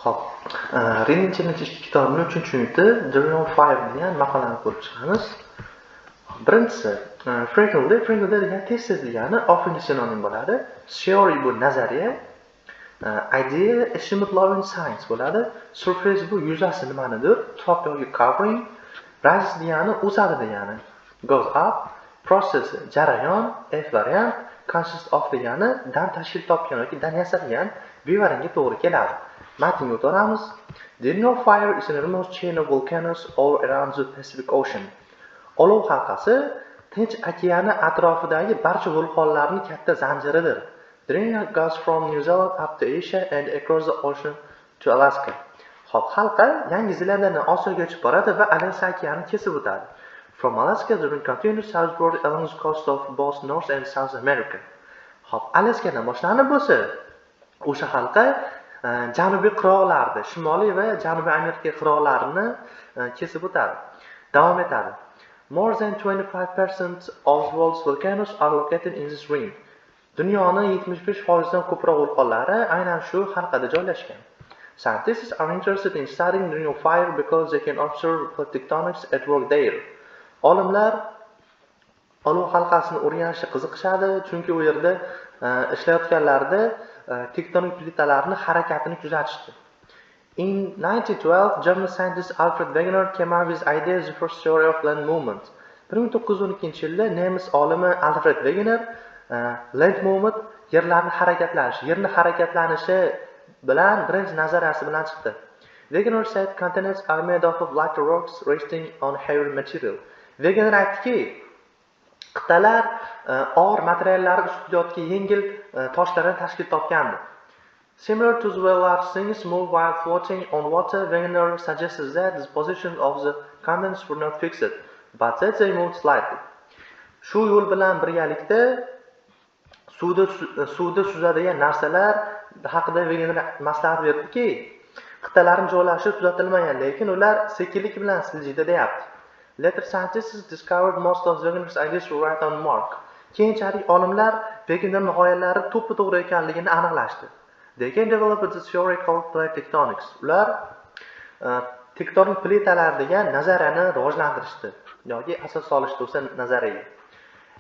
Hop, Reading Challenge kitobining 3-uniti The Ring of Fire degan maqolani ko'rib chiqamiz. Birinchisi, frequently degan tez degani often sinonim bo'ladi. Theory bu nazariya, idea estimate law in science bo'ladi. Surface bu yuzasi nimanidir, top yoki covering. Rise degani o'sadi degani, goes up. Process jarayon, F variant. Consist of degani dan tashkil topgan yoki dan yasalgan B variantga to'g'ri keladi. Matnga o'tamiz. The Ring of Fire is an enormous chain of volcanoes all around the Pacific Ocean. Olov halqasi Tinch okeani atrofidagi barcha vulqonlarning katta zanjiridir. The ring goes from New Zealand up to Asia and across the ocean to Alaska. Hop, halqa Yangi Zelandiyadan Osiyogacha boradi va Alaska okeanini kesib o'tadi. From Alaska, the ring continues southward along the coast of both North and South America. Hop, Alaskadan boshlanib bo'lsa, o'sha halqa janubiy qirg'oqlarni, Shimoliy va Janubiy Amerika qirg'oqlarini kesib o'tadi. Davom etadi. More than 25% of the world's volcanoes are located in this ring. Dunyoning 75% dan ko'proq vulqonlari aynan shu halqada joylashgan. Scientists are interested in studying the Ring of Fire because they can observe plate tectonics at work there. Olimlar olov halqasini o'rganishga qiziqishadi, chunki u yerda ishlayotganlarida tektonik plitalarning harakatini kuzatishdi. In 1912, German scientist Alfred Wegener came up with ideas the first theory of land movement. 1912-yilda nemis olimi Alfred Wegener land movement yerni harakatlanishi bilan birinchi nazariyasi bilan chiqdi. Wegener said continents are made of light rocks resting on heavy material. Wegener aytdiki, qit'alar og'ir materiallar ustida yotgan yengil toshlardan tashkil topgandi. Similar to the way large things move while floating on water, Wegener suggests that the position of the continents were not fixed, but that they moved slightly. Shu yo'l bilan birgalikda suvda suzadigan narsalar haqida Wegener maslahat berdiki, qit'alarning joylashishi kuzatilmagan, lekin ular sekinlik bilan siljiydi deyapti. Later scientists discovered most of Wegener's ideas were right on mark. Keyinchalik olimlar Wegenerning g'oyalari to'g'ri ekanligini aniqlashdi. They can develop the theory called plate tectonics. Ular tektonik plitalar degan nazariyani rivojlantirishdi yoki asos solishdi o'sha nazariyaga.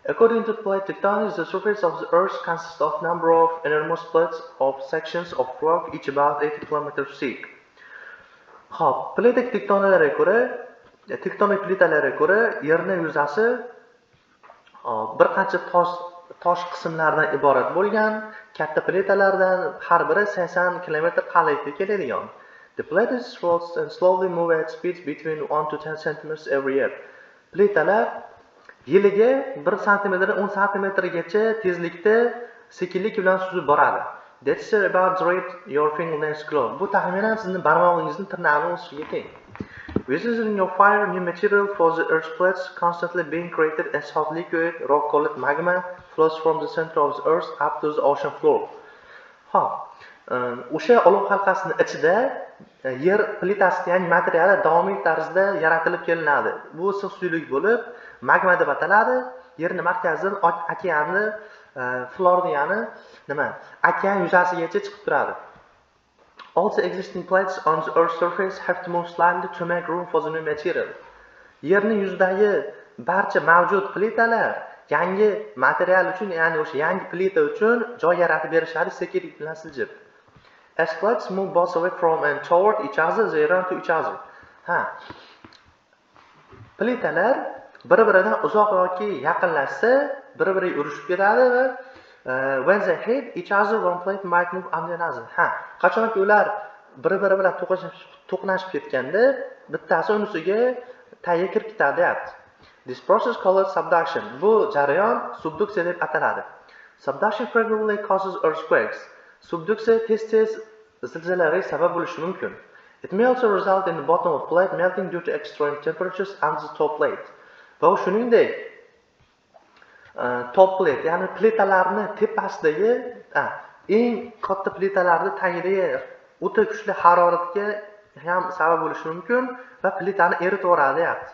According to plate tectonics, the surface of the Earth consists of number of enormous plates of sections of rock each about 80 km thick. Hop, plate tektoniklarga ko'ra, tektonik plitalarga ko'ra yerning yuzasi bir qancha tosh qismlardan iborat bo'lgan katta plitalardan har biri 80 km qalinlikda keladigan. The plates float and slowly move at speeds between 1 to 10 cm every year. Plitalar yiliga 1 cm dan 10 cm gacha tezlikda sekinlik bilan suzib boradi. That's about the rate your fingernails grow. Bu taxminan sizning barmog'ingizning tirnog'ining o'sishiga teng. This is in your fire, new material for the Earth's plates constantly being created as hot liquid rock called magma flows from the center of the Earth up to the ocean floor. O'sha olov halqasining ichida yer plitasi, ya'ni materiali davomiy tarzda yaratilib kelinadi. Bu issiq suylik bo'lib, magma deb ataladi. Yerning markazidan okeanni floor degani nima? Okean yuzasigacha chiqib turadi. All the existing plates on the Earth's surface have to move slightly to make room for the new material. Yerning yuzidagi barcha mavjud plitalar yangi material uchun, ya'ni o'sha yangi plita uchun joy yaratib berishadi sekinlik bilan siljib. As plates move both away from and toward each other, they run to each other. Plitalar bir-biridan uzoq yoki yaqinlashsa, bir-biriga urushib ketadi va when they hit each other, one plate might move under another. Qachonki ular bir-biri bilan to'qnashib ketganda, bittasi unisiga tagiga kirib ketadi deyapti. This process called subduction. Bu jarayon subduksiya deb ataladi. Subduction frequently causes earthquakes. Subduksiya tez-tez zilzilalarga sabab bo'lishi mumkin. It may also result in the bottom of plate melting due to extreme temperatures under the top plate. Va shuningdek, top plate, ya'ni plitalarning tepasidagi eng katta plitalarning tagidagi o'ta kuchli haroratga ham sabab bo'lishi mumkin va plitani eritib yuboradi deyapti.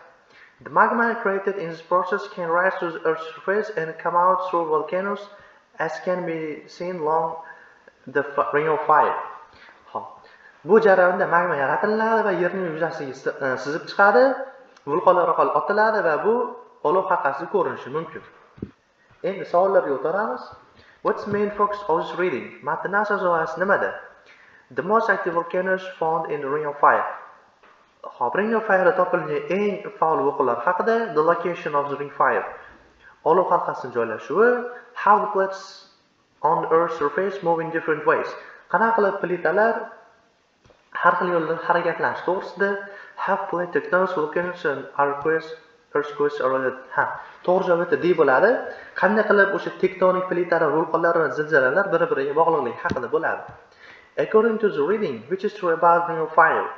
The magma created in this process can rise to the Earth's surface and come out through volcanoes, as can be seen along the Ring of Fire. Bu jarayonda magma yaratiladi va yerning yuzasiga sizib chiqadi, vulqonlar orqali otiladi va bu olov halqasi ko'rinishi mumkin. Endi savollarga o'tamiz. What's the main focus of this reading? Matnning asosiy g'oyasi nimada? The most active volcanoes found in the Ring of Fire. Hop, Ring of Fire'da topilgan eng faol vulqonlar haqida, the location of the Ring of Fire. Olov halqasining joylashuvi, how the plates on the Earth's surface move in different ways. Qanaqa qilib plitalar har xil yo'lda harakatlanish to'g'risida, have plate tectonic volcanoes and earthquakes are to'g'ri javob D bo'ladi. Qanday qilib o'sha tektonik plitalar, vulqonlar va zilzilalar bir-biriga bog'liqligi haqida bo'ladi. According to the reading, which is true about Ring of Fire.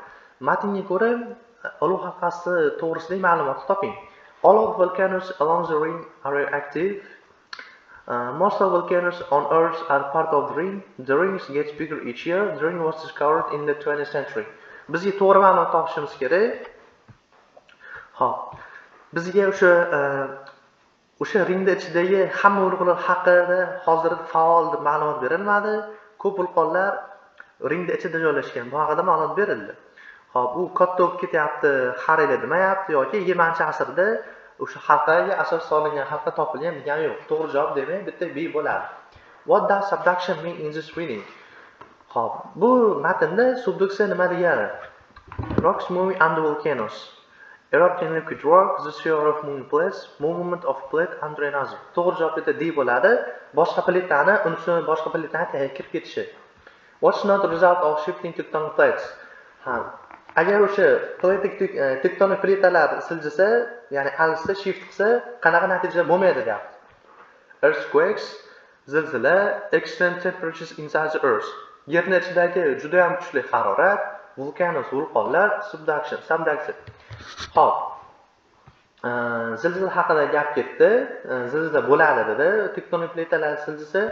Matnga ko'ra, olov halqasi to'g'risidagi ma'lumotni toping. All of the volcanoes along the ring are active. Most of the volcanoes on Earth are part of the ring. The ring gets bigger each year. The ring was discovered in the 20th century. Bizga to'g'ri ma'lumot topishimiz kerak. Xo'p. Bizga o'sha ringda ichidagi hamma vulqonlar haqida hozir faol deb ma'lumot berilmadi. Ko'p vulqonlar ringda ichida joylashgan. Bu haqida ma'lumot berildi. Xo'p, u katta bo'lib ketyapti, har yili demayapti yoki 20-asrda o'sha halqaga asos solingan halqa topilgan degani yo'q. To'g'ri javob demak, bitta B bo'ladi. What does subduction mean in this reading? Xo'p, bu matnda subduksiya nima degani? Rocks moving under volcanoes. Erupting liquid rock, the sphere of moving plates, movement of plate under another. To'g'ri javob bitta D bo'ladi. Boshqa plitani, unisidan boshqa plitani kirib ketishi. What's not the result of shifting tectonic plates? Agar o'sha tektonik plitalar siljisa, ya'ni alishsa, shift qilsa, qanaqa natija bo'lmaydi deyapti. Earthquakes, zilzila, extreme temperatures inside the earth. Yerning ichidagi juda ham kuchli harorat, volcanoes, vulqonlar, subduction. Hop. Zilzila haqida gap ketdi. Zilzila bo'ladi dedi. Tektonik plitalar siljisa,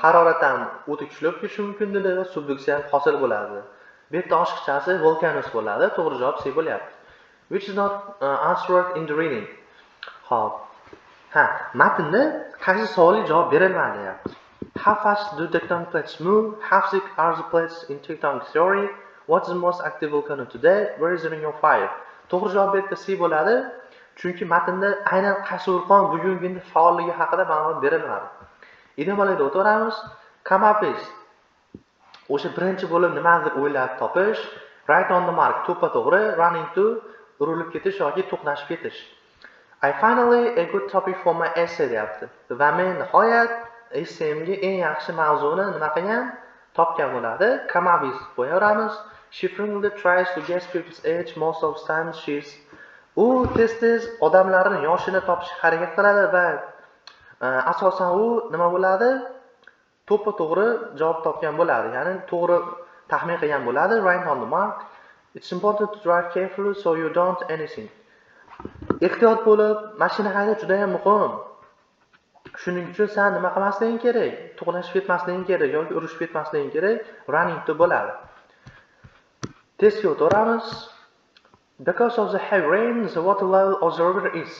harorat ham o'ta kuchli bo'lib ketishi mumkin dedi va subduksiya ham hosil bo'ladi. Bu yerda oshiqchasi volcanoes bo'ladi. To'g'ri javob C bo'lyapti. Which is not answered in the reading. Xo'p. Matnda qaysi savolga javob berilmadi deyapti. How fast do tectonic plates move? How thick are the plates in tectonic theory? What's the most active volcano today? Where is the Ring of Fire? To'g'ri javob bu yerda C bo'ladi. Chunki matnda aynan qaysi vulqon bugungi kunda faolligi haqida ma'lumot berilmadi. Ideologiyada o'tamiz. Come up with o'sha birinchi bo'lib nimadir o'ylab topish, right on the mark, to'g'ri, run into, urilib ketish yoki to'qnashib ketish. I finally a good topic for my essay deyapti. Va men nihoyat essayimga eng yaxshi mavzuni nima qilgan? Topgan bo'ladi. Come up with qo'yaveramiz. She frequently tries to guess people's age. Most of the time she's tez odamlarning yoshini topishga harakat qiladi va asosan u nima bo'ladi? To'g'ri javob topgan bo'ladi. Ya'ni to'g'ri taxmin qilgan bo'ladi. Right on the mark. It's important to drive carefully so you don't anything. Ehtiyot bo'lib, mashina haydash juda ham muhim. Shuning uchun sen nima qilmasliging kerak? To'qnashib ketmasliging kerak yoki urushib ketmasliging kerak. Running to bo'ladi. Testga o'tamiz. Because of the heavy rain, the water level of the river is.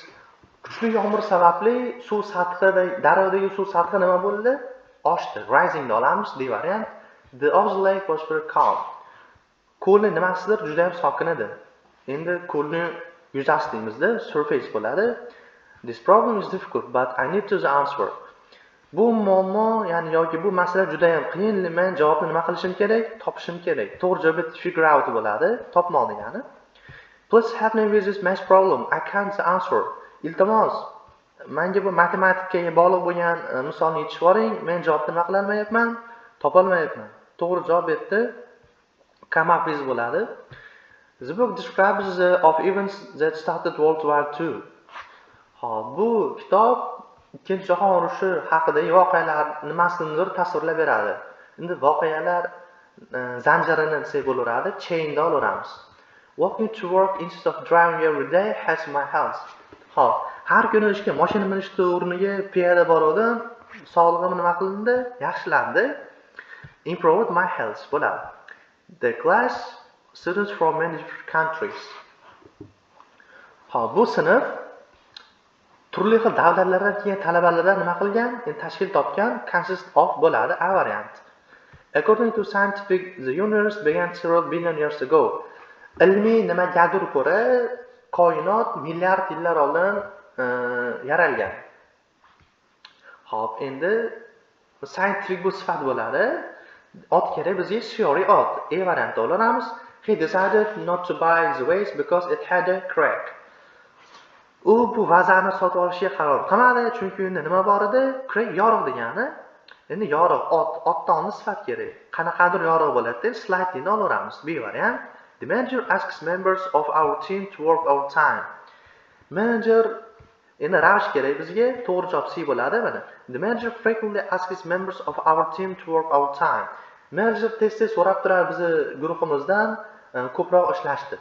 Kuchli yomg'ir sababli suv sathida, daryodagi suv sathi nima bo'ldi? Oshdi. Rising'ni olamiz, D variant. The of the lake was very calm. Ko'lning nimasidir juda ham sokin edi. Endi ko'lning yuzasi deymizda, surface bo'ladi. This problem is difficult, but I need to the answer. Bu muammo, ya'ni yoki bu masala juda ham qiyin, men javobni nima qilishim kerak? Topishim kerak. To'g'ri javob figure out bo'ladi, topmoq degani. Please help me with this math problem. I can't answer. Iltimos, menga bu matematikaga bog'liq bo'lgan misolni yechib yuboring. Men javobni nima qila olmayapman? Topa olmayapman. To'g'ri javob etdi. Come up with bo'ladi. The book describes of events that started World War II. Hop, bu kitob Ikkinchi jahon urushi haqidagi voqealar nimasidir tasvirlab beradi. Endi voqealar zanjirini desak bo'laveradi, chainda olaveramiz. Walking to work instead of driving every day has my health. Hop, har kuni ishga mashina minishni o'rniga piyoda boruvdim, sog'lig'im nima qilindi? Yaxshilandi. Improved my health bo'ladi. The class students from many different countries. Hop, bu sinf turli xil davlatlardan kelgan talabalardan nima qilgan? Tashkil topgan consist of bo'ladi, A variant. According to scientific, the universe began several billion years ago. Ilmiy nimagadir ko'ra, koinot milliard yillar oldin yaralgan. Xo'p, endi scientific bu sifat bo'ladi. Ot kerak bizga theory ot. A variantda olamiz. He decided not to buy the vase because it had a crack. U bu vazani sotib olishga qaror qilmadi, chunki unda nima bor edi? Crack yoriq degani. Endi yoriq otdan sifat kerak. Qanaqadir yoriq bo'ladi, slightly ni olaveramiz. B variant. The manager asks members of our team to work overtime. Manager endi ravish kerak bizga, to'g'ri javob C bo'ladi mana. The manager frequently asks members of our team to work overtime. Manager tez-tez so'rab turadi bizni guruhimizdan ko'proq ishlashdi.